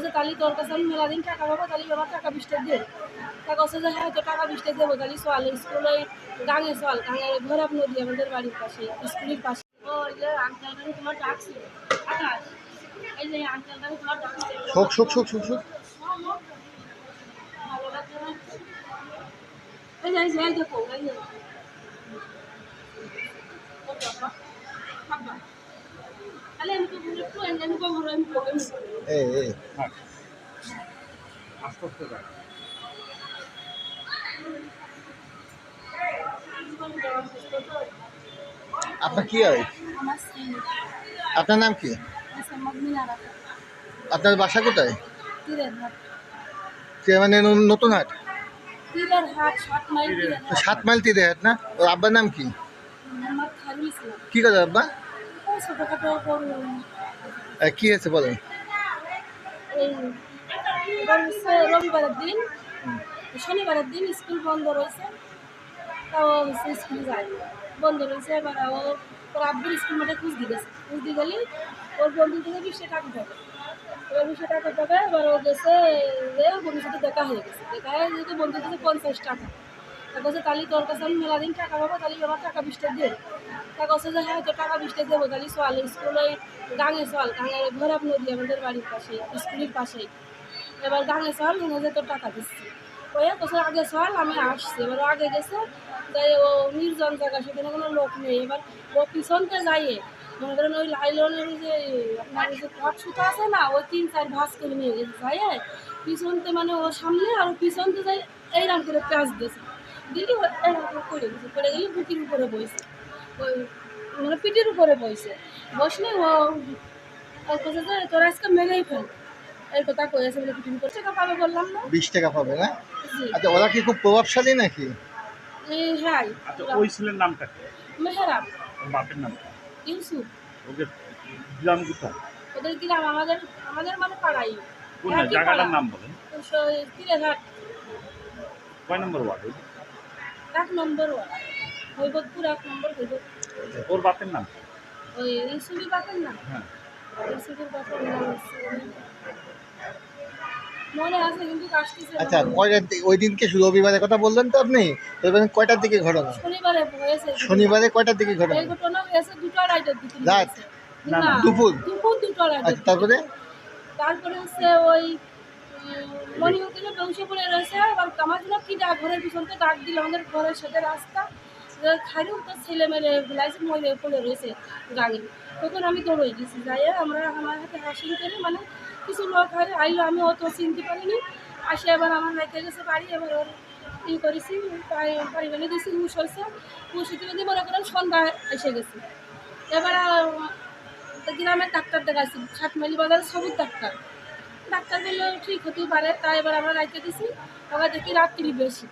বলছে তাহলে তোর কাছে আমি মেলা দিন টাকা পাবো, তাহলে আমার টাকা 20টা দে। টাকা বলছে যে হ্যাঁ তো টাকা 20টা দেবো, তাহলে চল স্কুলে গাঙে চল, গাঙে ভৈরব নদী আমাদের বাড়ির পাশে, স্কুলের পাশে। ও ওই যে আঙ্কেলটা তোমার ডাকছে আকাশ, এই যে আঙ্কেলটা তোমার ডাকছে শোক শোক শোক শোক শোক ভালো লাগছে না। এই যে এই দেখো এই যে তাহলে আমি তো একটু এনে বড় আমি প্রবলেম এই এই আস্তে যায়। আপনার কি হয়? আমার ছেলে আপনার নাম কি? মিনারা আপনার বাসা কোথায়? তীরের হাট, মানে নতুন হাট? তীরের হাট 7 মাইল তীরের হাট। 7 মাইল তীরে হাট না? ওর আব্বার নাম কি? আমার খালু ইসলাম। কি করে আব্বা? ওই ছোটখাটো করু কি হয়েছে বলেন? এই এবার হচ্ছে রবিবারের দিন, শনিবারের দিন স্কুল বন্ধ রয়েছে, তাও হচ্ছে স্কুল যায় বন্ধ রয়েছে। এবার ওর আব্বুর স্কুল মাঠে খুঁজ দিয়ে গেছে, খুঁজ দিয়ে গেলে ওর বন্ধু থেকে 20 টাকা পাবে। এবার 20 টাকা পাবে, এবার ও গেছে যে বন্ধুর সাথে দেখা হয়ে গেছে, দেখা হয়ে যেহেতু বন্ধুর কাছে 50 টাকা। তা বলছে তাহলে তোর কাছে আমি মেলা দিন টাকা পাবো, তাহলে আমার টাকা 20টা দে। তা বলছে যে হ্যাঁ তো টাকা 20টা দেবো, তাহলে চল স্কুলে গাঙে চল, গাঙে ভৈরব নদী আমাদের বাড়ির পাশে, স্কুলের পাশেই। এবার গাঙে চল, গাঙে যে তোর টাকা দিচ্ছি ওই বছর আগে চল, আমি আসছি। এবার ও আগে গেছে, তাই ও নির্জন জায়গা, সেখানে কোনো লোক নেই। এবার ও পিছনতে যাইয়ে মনে করেন ওই লাইলনের যে আপনার ওই যে কট সুতো আছে না, ওই 3-4 ভাঁজ করে নিয়ে গেছে যাইয়ে পিছনতে, মানে ওর সামনে আর পিছনতে যাই এইরকম করে প্যাঁচ দিয়েছে, দিলি এরকম করে গেছে, পড়ে গেলে বুকির উপরে বইছে, ওই মানে পিঠের উপরে বইছে, বসলে ও বলছে যে তোর আজকে মেরেই ফেল, এই কথা কয়েছে বলে পিঠের উপর টাকা পাবে বললাম না। 20 টাকা পাবে না? জি আচ্ছা, ওরা কি খুব প্রভাবশালী নাকি? এই হ্যাঁ আচ্ছা, ওই ছেলের নামটা কি? মেহরাব ওর বাপের নাম কি? ইউসুফ। ওদের গ্রাম কোথায়? ওদের গ্রাম আমাদের আমাদের মানে পাড়াই, কোন জায়গাটার নাম বলেন? তীরের হাট কয় নম্বর ওয়ার্ড? 1 নম্বর ওয়ার্ড, হৈবতপুর 1 নম্বর হৈবতপুর। ওর বাপের নাম কি? ওই ইউসুফের বাপের নাম, হ্যাঁ, ইউসুফের বাপের নাম হচ্ছে মনে আছে কিন্তু আসতেছে না। আচ্ছা, কয়টার ওই দিনকে রবিবারের কথা বললেন তো আপনি? রবিবারে কয়টার দিকে ঘটনা? শনিবারে হয়েছে, শনিবারে কয়টার দিকে ঘটনা? এই ঘটনা হয়েছে 2টা দিকে রাত? হয়েছে। না, না দুপুর? দুপুর 2টা আচ্ছা, তারপরে? তারপরে হচ্ছে ওই মনি হোটেলে বসে পড়ে রয়েছে। এবার আমার জন্য কি ডাক, ঘরের পিছনতে ডাক দিল, আমাদের ঘরের সাথে রাস্তা, খাইরু তো ছেলে মেলে ফেলাইছে মহিলা পড়ে রয়েছে গাড়ি। তখন আমি দৌড়ে গেছি, যাই আমরা আমার হাতে হাসি করে, মানে কিছু লোক আইলো, আমি অত চিনতে পারিনি। আসে এবার আমার রেখে গেছে বাড়ি, এবার ওর ই করেছি, পাড়ি বেঁধে দিয়েছি, হুশ হয়েছে, হুশ ইতিমধ্যে মনে করেন সন্ধ্যা এসে গেছে। এবার গ্রামের ডাক্তার দেখাইছি, 7 মাইল বাজারে সবুজ ডাক্তার, ডাক্তার বললো ঠিক হতেই পারে। তাই এবার আমরা রাইতে দিছি, আমরা দেখি রাত্রি বেশি।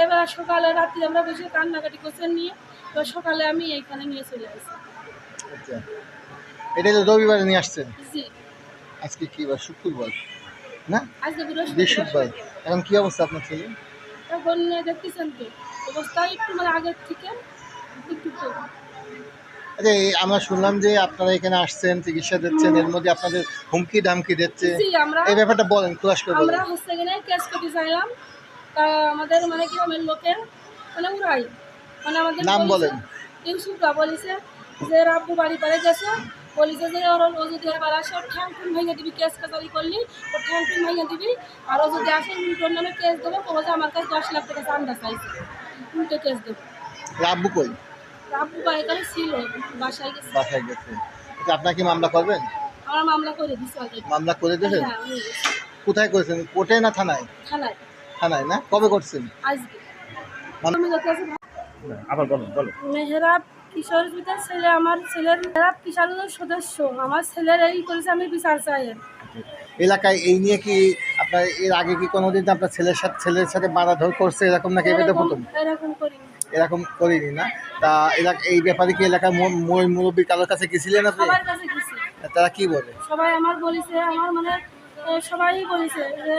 এবার সকালে রাত্রি আমরা বসে কান্নাকাটি করছেন নিয়ে, এবার সকালে আমি এইখানে নিয়ে চলে গেছি। আচ্ছা, এটা তো রবিবারে নিয়ে আসছেন? জি আজকে কি বার? শুক্রবার না? আজকে বৃহস্পতিবার। এখন কি অবস্থা আপনার ছেলে? এখন দেখতেছেন তো অবস্থা একটু মানে আগের থেকে একটু তো। আচ্ছা, আমরা শুনলাম যে আপনারা এখানে আসছেন, চিকিৎসা দিচ্ছেন, এর মধ্যে আপনাদের হুমকি ধামকি দিচ্ছে, জি আমরা এই ব্যাপারটা বলেন, ক্লাস করে বলেন। আমরা হচ্ছে কিনা কেস করতে চাইলাম, তা আমাদের মানে গ্রামের লোকের মানে উড়াই, মানে আমাদের নাম বলেন। ইউসুফরা বলেছে যে রাব্বু বাড়ি পাড়ে গেছে, বলেছে যে ওর ও যদি এবার আসে ওর ঠ্যাং টুন ভেঙে দিবি, কেস কাচারি করলি ওর ঠ্যাং টুন ভেঙে দিবি, আর ও যদি আসে উল্টোর নামে কেস দেবো, বলছে আমার কাছে 10 লাখ টাকা চান্দা চাইছে, উল্টো কেস দেবো। রাব্বু কই? রাব্বু বাড়িতে ছিল, বাসায় গেছে। বাসায় গেছে। আচ্ছা, আপনার কি মামলা করবেন? আমার মামলা করে দিচ্ছে অলরেডি। মামলা করে দেবেন? হ্যাঁ হয়ে গেছে। কোথায় করেছেন, কোর্টে না থানায়? থানায় থানায় না? কবে করছেন? আজকে আমি যাতে আছে আবার বলুন বলুন। মেহরাব কিশোর পিতার ছেলে, আমার ছেলের মেহরাব কিশোরের সদস্য, আমার ছেলের এই করেছে, আমি বিচার চাই। এলাকায় এই নিয়ে কি আপনার এর আগে কি কোনোদিন আপনার ছেলের সাথে মারাধর করছে এরকম, নাকি এটা প্রথম? এরকম করি এরকম করিনি না? তা এই ব্যাপারে কি এলাকার মুরব্বী কারোর কাছে গেছিলেন আপনি? সবার কাছে গেছি, তারা কি বলে? সবাই আমার বলেছে, আমার মানে সবাই বলেছে যে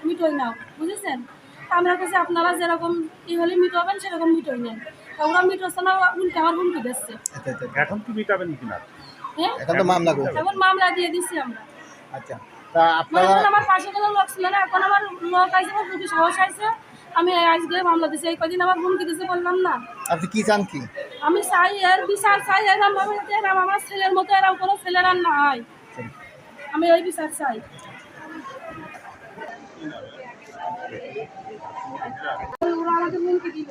মিটই নাও বুঝেছেন। আমরা কাছে আপনারা যেরকম ই হলে মিটাবেন সেরকম মিটই নেন, ওরা মিটছে না, উল্টে আমার হুমকি দিচ্ছে। এখন কি মিটাবেন কিনা? হ্যাঁ এখন তো মামলা করছে। এখন মামলা দিয়ে দিচ্ছি আমরা। আচ্ছা, তা মনে আপনারা করেন আমার পাশে কোনো লোক ছিল না, এখন আমার লোক আইসে, আমার খুবই সাহস আইসে, আমি আজকে মামলা দিছি। এই কদিন আমার হুমকি দিতে বললাম না। আপনি কি চান কি? আমি চাই এর বিচার চাই, এরম ভাবে যাতে এরম আমার ছেলের মতো এরম কোনো ছেলের আর না হয়, আমি ওই বিচার চাই। ওরা আমাকে হুমকি দিল,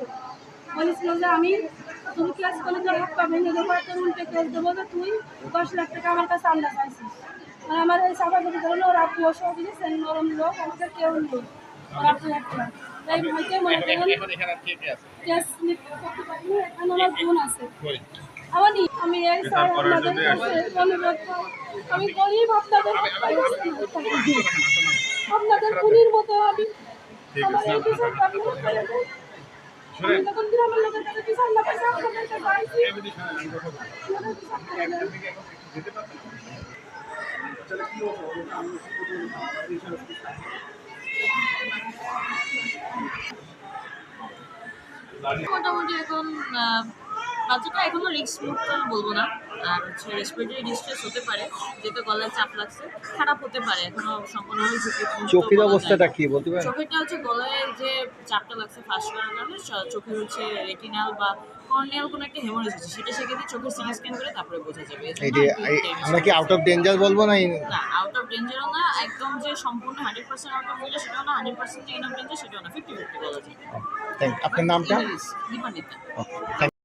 বলেছিল যে আমি তুমি কেস করলে তোর হাত পা ভেঙে দেবো, তোর উল্টে কেস দেবো, যে তুই 10 লাখ টাকা আমার কাছে আন্দাজ পাইছিস। মানে আমার এই চাপাচাপি করলো, ওর আপু অসহ দিয়েছেন, নরম লোক, আমাদের কেউ নেই, ওর আপু একটা। তাই ভয়তে মনে করেন কেস করতে পারিনি। এখানে আমার বোন আছে, আমি এই চাই আপনাদের কাছে অনুরোধ, আমি গরিব, আপনাদের খুনির মতো আমি আমার এই বিচারটা আপনারা করে দেন। আমি যখন গ্রামের লোকের কাছে বিচার না পাইছি, আপনাদের কাছে আইছি, আপনারা বিচার করে দেন। মোটামুটি এখন বাচ্চাটা এখনো রিস্ক মুক্ত আমি বলবো না। আর হচ্ছে রেসপিরেটরি ডিস্ট্রেস হতে পারে, যেহেতু গলায় চাপ লাগছে, খারাপ হতে পারে, এখনো সম্পূর্ণভাবে চোখের অবস্থাটা কি বলতে পারেন? চোখেরটা হচ্ছে গলায় যে চাপটা লাগছে ফাস্ট করার কারণে চোখের হচ্ছে রেটিনাল বা কর্নিয়াল কোনো একটা হেমোরেজ হচ্ছে, সেটা সেক্ষেত্রে চোখের সিটি স্ক্যান করে তারপরে বোঝা যাবে। আমরা কি আউট অফ ডেঞ্জার বলবো না? না, আউট অফ ডেঞ্জারও না, একদম যে সম্পূর্ণ 100% আউট অফ ডেঞ্জার সেটাও না, 100% ইন অফ ডেঞ্জার সেটাও না, 50-50 বলা যায়। থ্যাংক আপনার নামটা? দীপান্বিতা। ওকে।